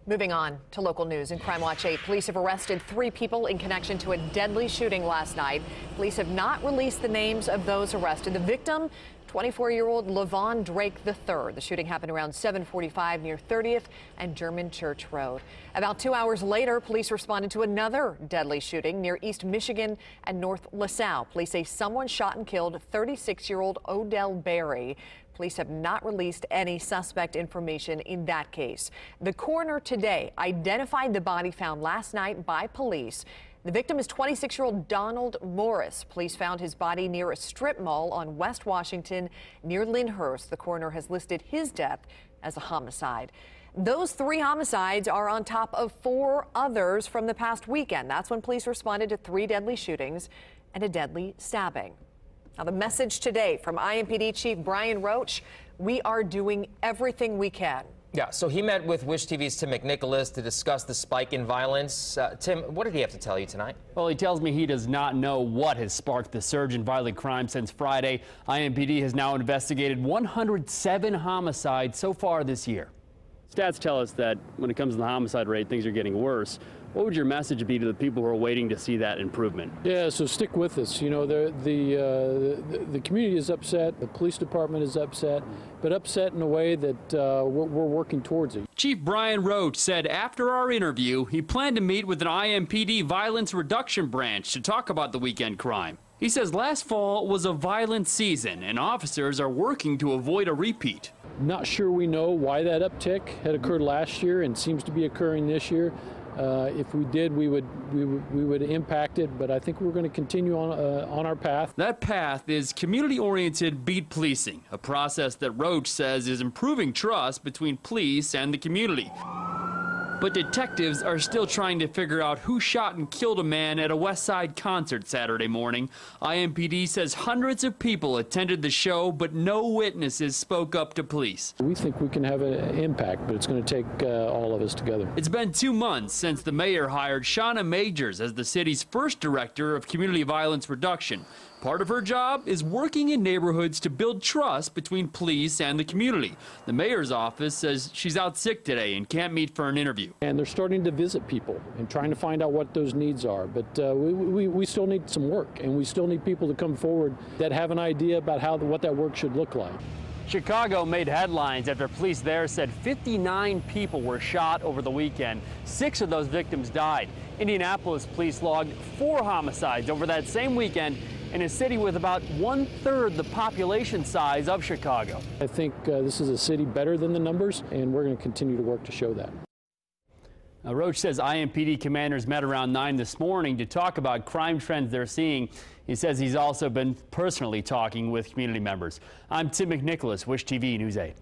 Moving on to local news in Crime Watch 8, police have arrested 3 people in connection to a deadly shooting last night. Police have not released the names of those arrested. The victim, 24-year-old Levon Drake III. The shooting happened around 7:45 near 30th and German Church Road. About 2 hours later, police responded to another deadly shooting near East Michigan and North LaSalle. Police say someone shot and killed 36-year-old Odell Berry. Police have not released any suspect information in that case. The coroner today identified the body found last night by police. The victim is 26-year-old Donald Morris. Police found his body near a strip mall on West Washington near Lyndhurst. The coroner has listed his death as a homicide. Those 3 homicides are on top of 4 others from the past weekend. That's when police responded to 3 deadly shootings and a deadly stabbing. Now, the message today from IMPD Chief Brian Roach: we are doing everything we can. Yeah, so he met with Wish TV's Tim McNicholas to discuss the spike in violence. Tim, what did he have to tell you tonight? Well, he tells me he does not know what has sparked the surge in violent crime since Friday. IMPD has now investigated 107 homicides so far this year. Stats tell us that when it comes to the homicide rate, things are getting worse. What would your message be to the people who are waiting to see that improvement? Yeah, so stick with us. You know, the community is upset, the police department is upset, but upset in a way that we're working towards it. Chief Brian Roach said after our interview, he planned to meet with an IMPD violence reduction branch to talk about the weekend crime. He says last fall was a violent season and officers are working to avoid a repeat. Not sure we know why that uptick had occurred last year and seems to be occurring this year. If we did, we would impact it, but I think we're going to continue on our path. That path is community-oriented beat policing, a process that Roach says is improving trust between police and the community. But detectives are still trying to figure out who shot and killed a man at a West Side concert Saturday morning. IMPD says hundreds of people attended the show, but no witnesses spoke up to police. We think we can have an impact, but it's going to take all of us together. It's been 2 months since the mayor hired Shauna Majors as the city's first director of community violence reduction. Part of her job is working in neighborhoods to build trust between police and the community. The mayor's office says she's out sick today and can't meet for an interview. And they're starting to visit people and trying to find out what those needs are. But we still need some work, and we still need people to come forward that have an idea about what that work should look like. Chicago made headlines after police there said 59 people were shot over the weekend. 6 of those victims died. Indianapolis police logged 4 homicides over that same weekend in a city with about 1/3 the population size of Chicago. I think this is a city better than the numbers, and we're going to continue to work to show that. Now, Roach says IMPD commanders met around 9 this morning to talk about crime trends they're seeing. He says he's also been personally talking with community members. I'm Tim McNicholas, Wish TV News 8.